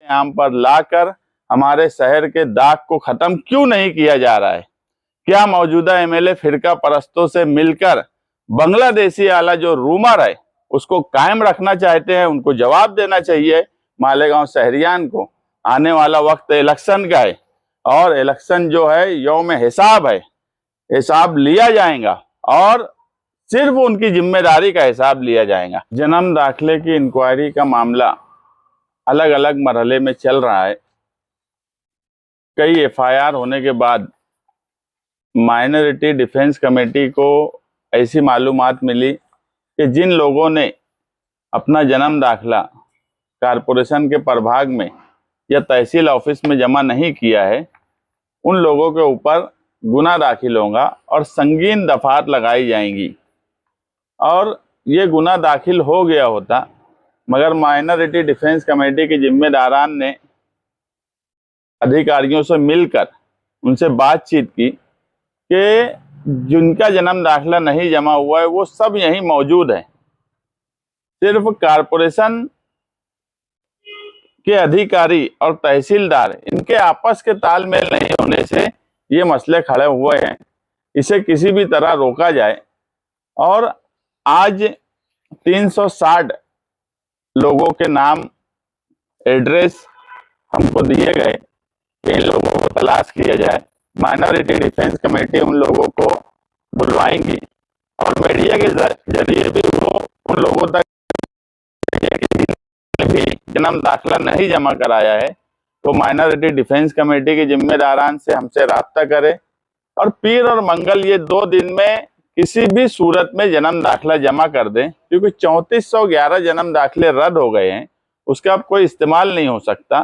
यहाँ पर लाकर हमारे शहर के दाग को खत्म क्यों नहीं किया जा रहा है? क्या मौजूदा एमएलए फिरका परस्तों से मिलकर बांग्लादेशी वाला जो रूमर है उसको कायम रखना चाहते हैं? उनको जवाब देना चाहिए मालेगांव शहरियान को। आने वाला वक्त इलेक्शन का है और इलेक्शन जो है यौम हिसाब है, हिसाब लिया जाएगा और सिर्फ उनकी जिम्मेदारी का हिसाब लिया जाएगा। जन्म दाखिले की इंक्वायरी का मामला अलग अलग मरहले में चल रहा है। कई एफआईआर होने के बाद माइनॉरिटी डिफेंस कमेटी को ऐसी मालूमात मिली कि जिन लोगों ने अपना जन्म दाखिला कारपोरेशन के प्रभाग में या तहसील ऑफिस में जमा नहीं किया है, उन लोगों के ऊपर गुना दाखिल होगा और संगीन दफात लगाई जाएंगी। और ये गुना दाखिल हो गया होता मगर माइनॉरिटी डिफेंस कमेटी के जिम्मेदारान ने अधिकारियों से मिलकर उनसे बातचीत की कि जिनका जन्म दाखिला नहीं जमा हुआ है वो सब यहीं मौजूद है। सिर्फ कारपोरेशन के अधिकारी और तहसीलदार इनके आपस के तालमेल नहीं होने से ये मसले खड़े हुए हैं। इसे किसी भी तरह रोका जाए। और आज 360 लोगों के नाम एड्रेस हमको दिए गए कि इन लोगों को तलाश किया जाए। माइनॉरिटी डिफेंस कमेटी उन लोगों को बुलवाएंगी और मीडिया के जरिए भी वो उन लोगों तक भी जन्म दाखिला नहीं जमा कराया है तो माइनॉरिटी डिफेंस कमेटी के जिम्मेदारान से हमसे राब्ता करे और पीर और मंगल ये 2 दिन में किसी भी सूरत में जन्म दाखिला जमा कर दें, क्योंकि 3411 जन्म दाखिले रद्द हो गए हैं, उसका अब कोई इस्तेमाल नहीं हो सकता।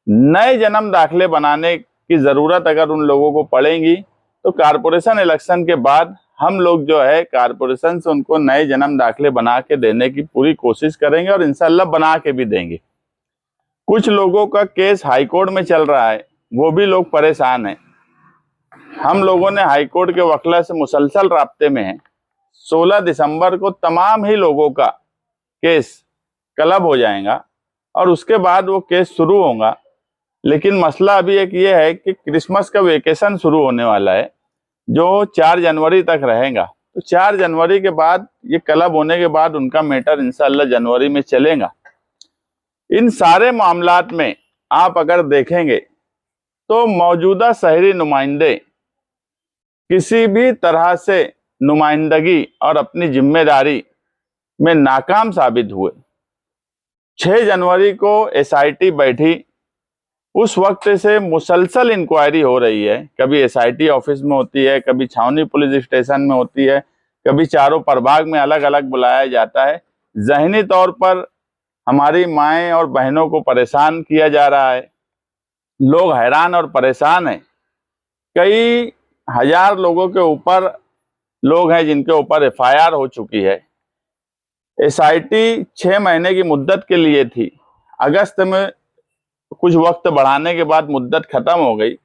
नए जन्म दाखिले बनाने की जरूरत अगर उन लोगों को पड़ेगी तो कारपोरेशन इलेक्शन के बाद हम लोग जो है कारपोरेशन से उनको नए जन्म दाखिले बना के देने की पूरी कोशिश करेंगे और इंशाल्लाह बना के भी देंगे। कुछ लोगों का केस हाईकोर्ट में चल रहा है, वो भी लोग परेशान हैं। हम लोगों ने हाईकोर्ट के वकील से मुसलसल राब्ते में हैं। 16 दिसंबर को तमाम ही लोगों का केस क्लब हो जाएगा और उसके बाद वो केस शुरू होगा। लेकिन मसला अभी एक ये है कि क्रिसमस का वेकेशन शुरू होने वाला है जो 4 जनवरी तक रहेगा। तो 4 जनवरी के बाद ये क्लब होने के बाद उनका मैटर इंशाल्लाह जनवरी में चलेगा। इन सारे मामलात में आप अगर देखेंगे तो मौजूदा शहरी नुमाइंदे किसी भी तरह से नुमाइंदगी और अपनी जिम्मेदारी में नाकाम साबित हुए। 6 जनवरी को एसआईटी बैठी, उस वक्त से मुसलसल इंक्वायरी हो रही है। कभी एसआईटी ऑफिस में होती है, कभी छावनी पुलिस स्टेशन में होती है, कभी चारों प्रभाग में अलग अलग बुलाया जाता है। ज़हनी तौर पर हमारी माएँ और बहनों को परेशान किया जा रहा है। लोग हैरान और परेशान हैं। कई हजार लोगों के ऊपर लोग हैं जिनके ऊपर एफआईआर हो चुकी है। एसआईटी 6 महीने की मुद्दत के लिए थी, अगस्त में कुछ वक्त बढ़ाने के बाद मुद्दत खत्म हो गई,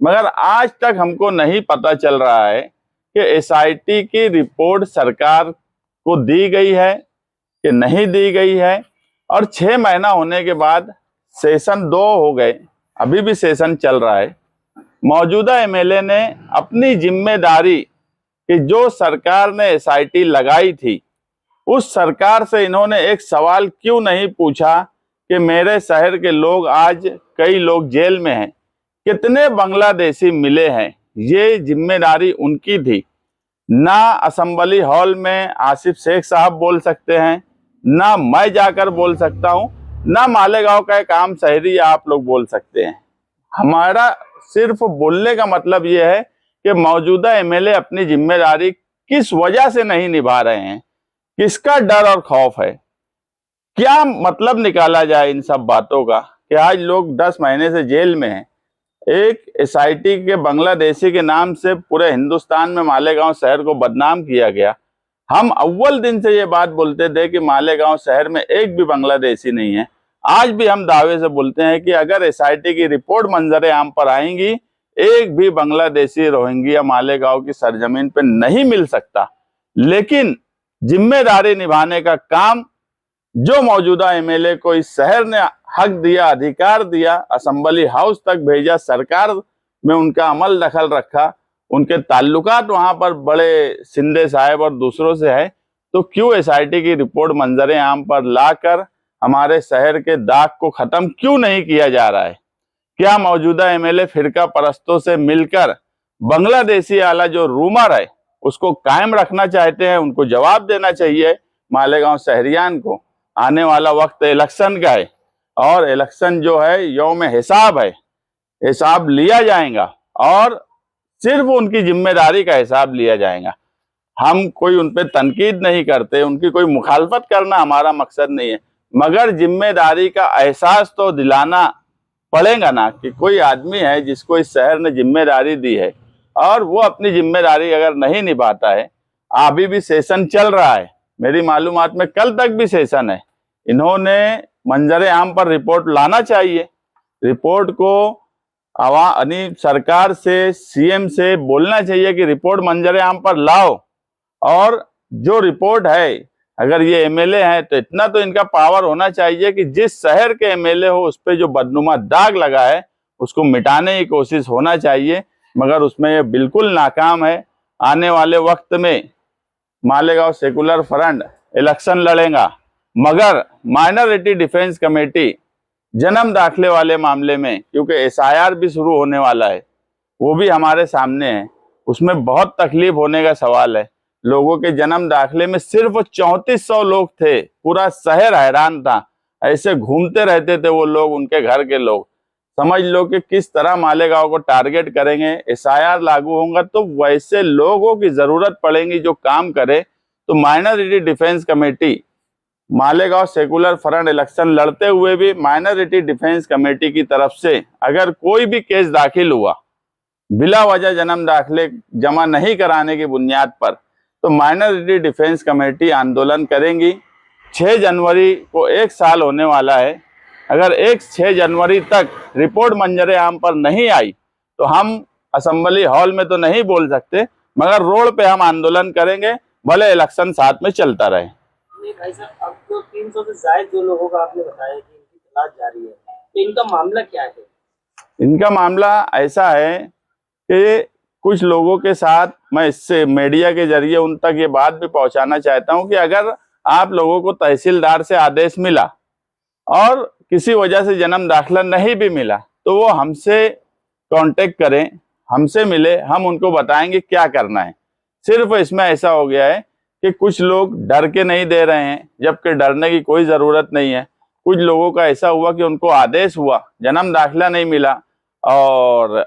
मगर आज तक हमको नहीं पता चल रहा है कि एसआईटी की रिपोर्ट सरकार को दी गई है कि नहीं दी गई है। और 6 महीना होने के बाद सेशन 2 हो गए, अभी भी सेशन चल रहा है। मौजूदा एमएलए ने अपनी जिम्मेदारी कि जो सरकार ने एसआईटी लगाई थी उस सरकार से इन्होंने एक सवाल क्यों नहीं पूछा कि मेरे शहर के लोग, आज कई लोग जेल में हैं, कितने बांग्लादेशी मिले हैं। ये जिम्मेदारी उनकी थी। ना असेंबली हॉल में आसिफ शेख साहब बोल सकते हैं, ना मैं जाकर बोल सकता हूं, ना मालेगांव का एक आम शहरी आप लोग बोल सकते हैं। हमारा सिर्फ बोलने का मतलब यह है कि मौजूदा एमएलए अपनी जिम्मेदारी किस वजह से नहीं निभा रहे हैं, किसका डर और खौफ है। क्या मतलब निकाला जाए इन सब बातों का कि आज लोग 10 महीने से जेल में हैं। एक एसआईटी के बांग्लादेशी के नाम से पूरे हिंदुस्तान में मालेगांव शहर को बदनाम किया गया। हम अव्वल दिन से ये बात बोलते थे कि मालेगांव शहर में एक भी बांग्लादेशी नहीं है। आज भी हम दावे से बोलते हैं कि अगर एसआईटी की रिपोर्ट मंजर आम पर आएंगी, एक भी बांग्लादेशी रोहिंग्या मालेगांव की सरजमीन पर नहीं मिल सकता। लेकिन जिम्मेदारी निभाने का काम जो मौजूदा एमएलए को इस शहर ने हक दिया, अधिकार दिया, असेंबली हाउस तक भेजा, सरकार में उनका अमल दखल रखा, उनके ताल्लुकात वहां पर बड़े शिंदे साहब और दूसरों से है, तो क्यों एसआईटी की रिपोर्ट मंजरे आम पर लाकर हमारे शहर के दाग को खत्म क्यों नहीं किया जा रहा है? क्या मौजूदा एमएलए फिरका परस्तों से मिलकर बांग्लादेशी वाला जो रूमर है उसको कायम रखना चाहते हैं? उनको जवाब देना चाहिए मालेगांव शहरियान को। आने वाला वक्त इलेक्शन का है और इलेक्शन जो है यौम हिसाब है, हिसाब लिया जाएगा और सिर्फ उनकी जिम्मेदारी का हिसाब लिया जाएगा। हम कोई उन पर तनकीद नहीं करते, उनकी कोई मुखालफत करना हमारा मकसद नहीं है, मगर जिम्मेदारी का एहसास तो दिलाना पड़ेगा ना कि कोई आदमी है जिसको इस शहर ने जिम्मेदारी दी है और वो अपनी जिम्मेदारी अगर नहीं निभाता है। अभी भी सेशन चल रहा है, मेरी मालूमात में कल तक भी सेशन है। इन्होंने मंजरे आम पर रिपोर्ट लाना चाहिए, रिपोर्ट को सरकार से, सीएम से बोलना चाहिए कि रिपोर्ट मंजरे आम पर लाओ। और जो रिपोर्ट है, अगर ये एमएलए है तो इतना तो इनका पावर होना चाहिए कि जिस शहर के एमएलए हो उस पर जो बदनुमा दाग लगा है उसको मिटाने की कोशिश होना चाहिए, मगर उसमें ये बिल्कुल नाकाम है। आने वाले वक्त में मालेगांव सेकुलर फ्रंट इलेक्शन लड़ेगा, मगर माइनॉरिटी डिफेंस कमेटी जन्म दाखिले वाले मामले में, क्योंकि एसआईआर भी शुरू होने वाला है, वो भी हमारे सामने है, उसमें बहुत तकलीफ होने का सवाल है। लोगों के जन्म दाखिले में सिर्फ 3400 लोग थे, पूरा शहर हैरान था, ऐसे घूमते रहते थे वो लोग, उनके घर के लोग। समझ लो कि किस तरह मालेगांव को टारगेट करेंगे। एसआईआर लागू होगा तो वैसे लोगों की जरूरत पड़ेगी जो काम करे। तो minority defence committee, Malegaon secular front election लड़ते हुए भी माइनॉरिटी डिफेंस कमेटी की तरफ से अगर कोई भी केस दाखिल हुआ बिला वजह जन्म दाखिले जमा नहीं कराने की बुनियाद पर, तो माइनॉरिटी डिफेंस कमेटी आंदोलन करेंगी। 6 जनवरी को 1 साल होने वाला है। अगर 6 जनवरी तक रिपोर्ट मंजरे आम पर नहीं आई तो हम असेंबली हॉल में तो नहीं बोल सकते, मगर रोड पे हम आंदोलन करेंगे, भले इलेक्शन साथ में चलता रहे। भाई साहब, अब तो 300 से ज्यादा जो लोगों का आपने बताया कि इनकी तलाश जारी है, तो इनका मामला क्या है? इनका मामला ऐसा है कि कुछ लोगों के साथ मैं इससे मीडिया के जरिए उन तक ये बात भी पहुंचाना चाहता हूं कि अगर आप लोगों को तहसीलदार से आदेश मिला और किसी वजह से जन्म दाखिला नहीं भी मिला तो वो हमसे कांटेक्ट करें, हमसे मिले, हम उनको बताएंगे क्या करना है। सिर्फ इसमें ऐसा हो गया है कि कुछ लोग डर के नहीं दे रहे हैं, जबकि डरने की कोई ज़रूरत नहीं है। कुछ लोगों का ऐसा हुआ कि उनको आदेश हुआ, जन्म दाखिला नहीं मिला और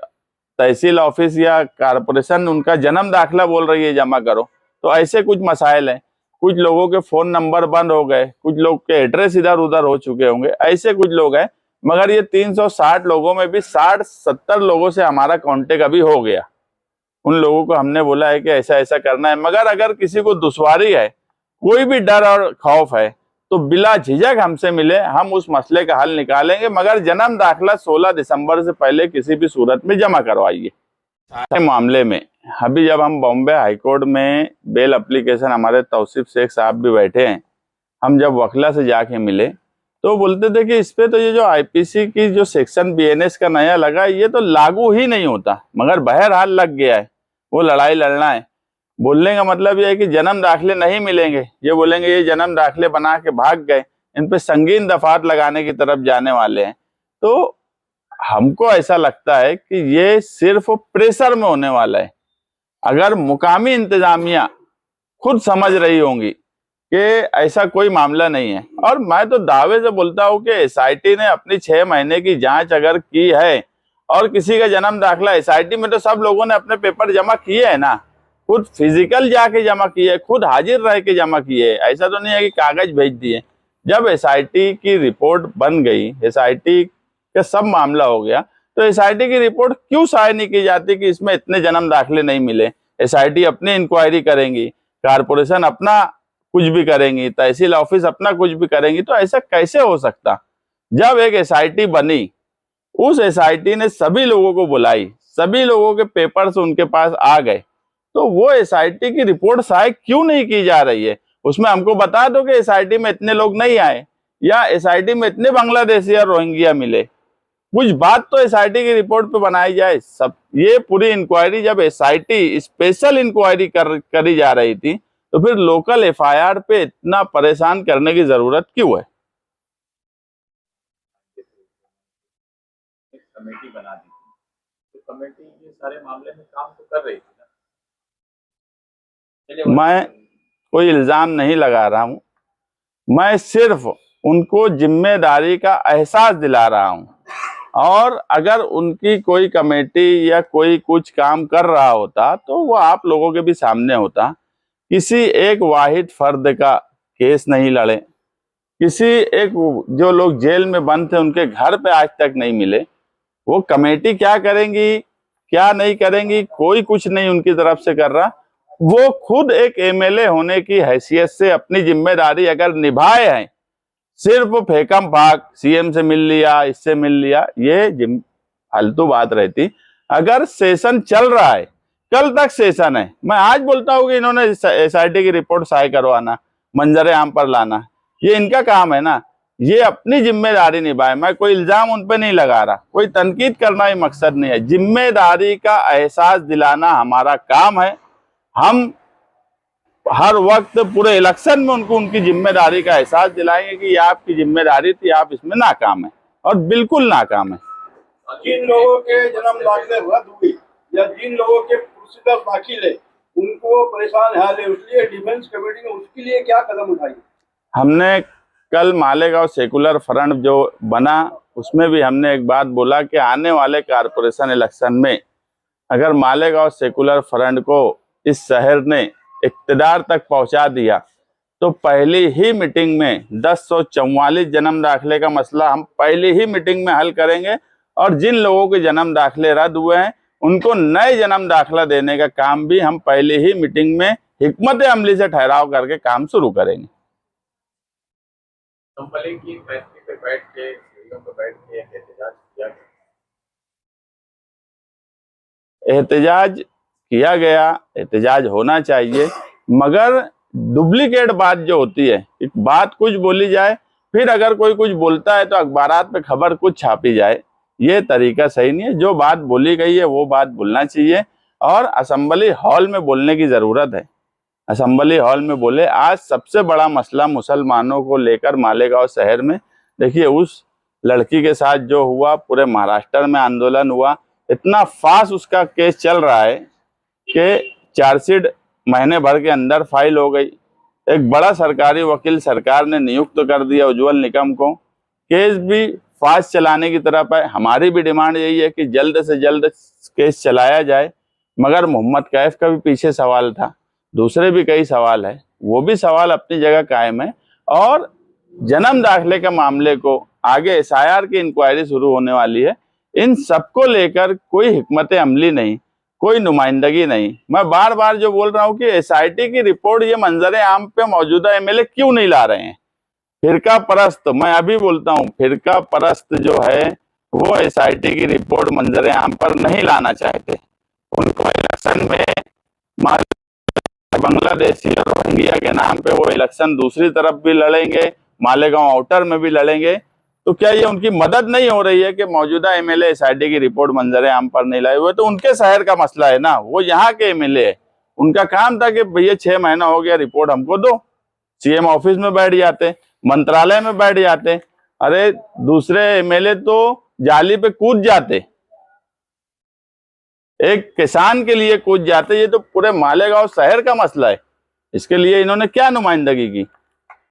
तहसील ऑफिस या कारपोरेशन उनका जन्म दाखिला बोल रही है जमा करो, तो ऐसे कुछ मसाइल हैं। कुछ लोगों के फ़ोन नंबर बंद हो गए, कुछ लोग के एड्रेस इधर उधर हो चुके होंगे, ऐसे कुछ लोग हैं। मगर ये 360 लोगों में भी 60-70 लोगों से हमारा कांटेक्ट अभी हो गया। उन लोगों को हमने बोला है कि ऐसा ऐसा करना है, मगर अगर किसी को दुश्वारी है, कोई भी डर और खौफ है, तो बिला झिझक हमसे मिले, हम उस मसले का हल निकालेंगे। मगर जन्म दाखिला 16 दिसंबर से पहले किसी भी सूरत में जमा करवाइए। मामले में अभी जब हम बॉम्बे हाईकोर्ट में बेल एप्लीकेशन, हमारे तौसीफ शेख साहब भी बैठे हैं, हम जब वकला से जाके मिले तो बोलते थे कि इस पे तो ये जो आईपीसी की जो सेक्शन बीएनएस का नया लगा ये तो लागू ही नहीं होता, मगर बहरहाल लग गया है, वो लड़ाई लड़ना है। बोलने का मतलब ये है कि जन्म दाखिले नहीं मिलेंगे, ये बोलेंगे ये जन्म दाखिले बना के भाग गए, इन पे संगीन दफात लगाने की तरफ जाने वाले हैं। तो हमको ऐसा लगता है कि ये सिर्फ प्रेशर में होने वाला है। अगर मुकामी इंतजामिया खुद समझ रही होंगी कि ऐसा कोई मामला नहीं है, और मैं तो दावे से बोलता हूँ कि एसआईटी ने अपनी 6 महीने की जांच अगर की है और किसी का जन्म दाखिला, एसआईटी में तो सब लोगों ने अपने पेपर जमा किए है ना, खुद फिजिकल जाके जमा किए, खुद हाजिर रह के जमा किए, ऐसा तो नहीं है कि कागज भेज दिए। जब एसआईटी की रिपोर्ट बन गई, एसआईटी का सब मामला हो गया, तो एसआईटी की रिपोर्ट क्यों शाये नहीं की जाती कि इसमें इतने जन्म दाखिले नहीं मिले? एसआईटी अपनी इंक्वायरी करेंगी, कारपोरेशन अपना कुछ भी करेंगी, तहसील ऑफिस अपना कुछ भी करेंगी, तो ऐसा कैसे हो सकता? जब एक एसआईटी बनी, उस एसआईटी ने सभी लोगों को बुलाई, सभी लोगों के पेपर्स उनके पास आ गए, तो वो एसआईटी की रिपोर्ट शायद क्यों नहीं की जा रही है? उसमें हमको बता दो कि एसआईटी में इतने लोग नहीं आए, या एसआईटी में इतने बांग्लादेशी और रोहिंग्या मिले? कुछ बात तो एसआईटी की रिपोर्ट पे बनाई जाए। सब ये पूरी इंक्वायरी जब एसआईटी स्पेशल इंक्वायरी करी जा रही थी तो फिर लोकल एफआईआर पे इतना परेशान करने की जरूरत क्यों है? एक कमेटी बना दी थी, तो कमेटी ये सारे मामले में काम तो कर रही थी ना। मैं कोई इल्जाम नहीं लगा रहा हूं, मैं सिर्फ उनको जिम्मेदारी का एहसास दिला रहा हूं। और अगर उनकी कोई कमेटी या कोई कुछ काम कर रहा होता तो वो आप लोगों के भी सामने होता। किसी एक वाहिद फर्द का केस नहीं लड़े, किसी एक जो लोग जेल में बंद थे उनके घर पे आज तक नहीं मिले। वो कमेटी क्या करेंगी क्या नहीं करेंगी, कोई कुछ नहीं उनकी तरफ से कर रहा। वो खुद एक एमएलए होने की हैसियत से अपनी जिम्मेदारी अगर निभाए हैं, सिर्फ फेकम फाक सीएम से मिल लिया, इससे मिल लिया, ये फालतू बात रहती। अगर सेशन चल रहा है, कल तक सेशन है, मैं आज बोलता हूँ कि इन्होंने एसआईटी की रिपोर्ट शाये करवाना, मंजरे आम पर लाना, ये इनका काम है ना। ये अपनी जिम्मेदारी निभाए। मैं कोई इल्जाम उन पे नहीं लगा रहा, कोई तनकीद करना ही मकसद नहीं है। जिम्मेदारी का एहसास दिलाना हमारा काम है। हम हर वक्त पूरे इलेक्शन में उनको उनकी जिम्मेदारी का एहसास दिलाएंगे कि ये आपकी जिम्मेदारी थी, आप इसमें नाकाम है और बिल्कुल नाकाम है। जिन लोगों के जन्म दाखिले रद्द हुई या जिन लोगों के प्रोसीजर दाखिल है उनको परेशान हाल है, इसलिए डिफेंस कमेटी ने उसके लिए क्या कदम उठाई? हमने कल मालेगांव सेकुलर फ्रंट जो बना उसमें भी हमने एक बात बोला कि आने वाले कारपोरेशन इलेक्शन में अगर मालेगांव सेकुलर फ्रंट को इस शहर ने इक्तदार तक पहुंचा दिया तो पहली ही मीटिंग में 1044 जन्म दाखिले का मसला हम पहली ही मीटिंग में हल करेंगे। और जिन लोगों के जन्म दाखिले रद्द हुए हैं उनको नए जन्म दाखिला देने का काम भी हम पहली ही मीटिंग में हिकमत अमली से ठहराव करके काम शुरू करेंगे। कंपनी की फैक्ट्री पे बैठ के एहतजाज किया गया। एहतजाज होना चाहिए, मगर डुप्लीकेट बात जो होती है, एक बात कुछ बोली जाए फिर अगर कोई कुछ बोलता है तो अखबारात पे खबर कुछ छापी जाए, ये तरीका सही नहीं है। जो बात बोली गई है वो बात बोलना चाहिए और असेंबली हॉल में बोलने की जरूरत है। असेंबली हॉल में बोले। आज सबसे बड़ा मसला मुसलमानों को लेकर मालेगांव शहर में, देखिए उस लड़की के साथ जो हुआ, पूरे महाराष्ट्र में आंदोलन हुआ, इतना फास्ट उसका केस चल रहा है कि चार्जशीट महीने भर के अंदर फाइल हो गई। एक बड़ा सरकारी वकील सरकार ने नियुक्त कर दिया उज्जवल निकम को। केस भी फास्ट चलाने की तरफ है। हमारी भी डिमांड यही है कि जल्द से जल्द केस चलाया जाए। मगर मोहम्मद कैफ का भी पीछे सवाल था, दूसरे भी कई सवाल है, वो भी सवाल अपनी जगह कायम है। और जन्म दाखिले के मामले को आगे एसआईआर की इंक्वायरी शुरू होने वाली है। इन सबको लेकर कोई हिकमत अमली नहीं, कोई नुमाइंदगी नहीं। मैं बार बार जो बोल रहा हूँ कि एसआईटी की रिपोर्ट ये मंजरे आम पे मौजूदा एमएलए क्यों नहीं ला रहे हैं? फिरका परस्त, मैं अभी बोलता हूँ, फिरका परस्त जो है वो एसआईटी की रिपोर्ट मंजरे आम पर नहीं लाना चाहते। उनको इलेक्शन में बांग्लादेशी और रोहिंग्या के नाम पे वो इलेक्शन दूसरी तरफ भी लड़ेंगे, मालेगांव आउटर में भी लड़ेंगे। तो क्या ये उनकी मदद नहीं हो रही है कि मौजूदा एमएलए एसआईटी की रिपोर्ट मंजरे आम पर नहीं लाए हुए? तो उनके शहर का मसला है ना, वो यहाँ के एमएलए है। उनका काम था कि भैया 6 महीना हो गया, रिपोर्ट हमको दो। सीएम ऑफिस में बैठ जाते, मंत्रालय में बैठ जाते। अरे दूसरे एमएलए तो जाली पे कूद जाते, एक किसान के लिए कूद जाते। ये तो पूरे मालेगांव शहर का मसला है, इसके लिए इन्होंने क्या नुमाइंदगी की?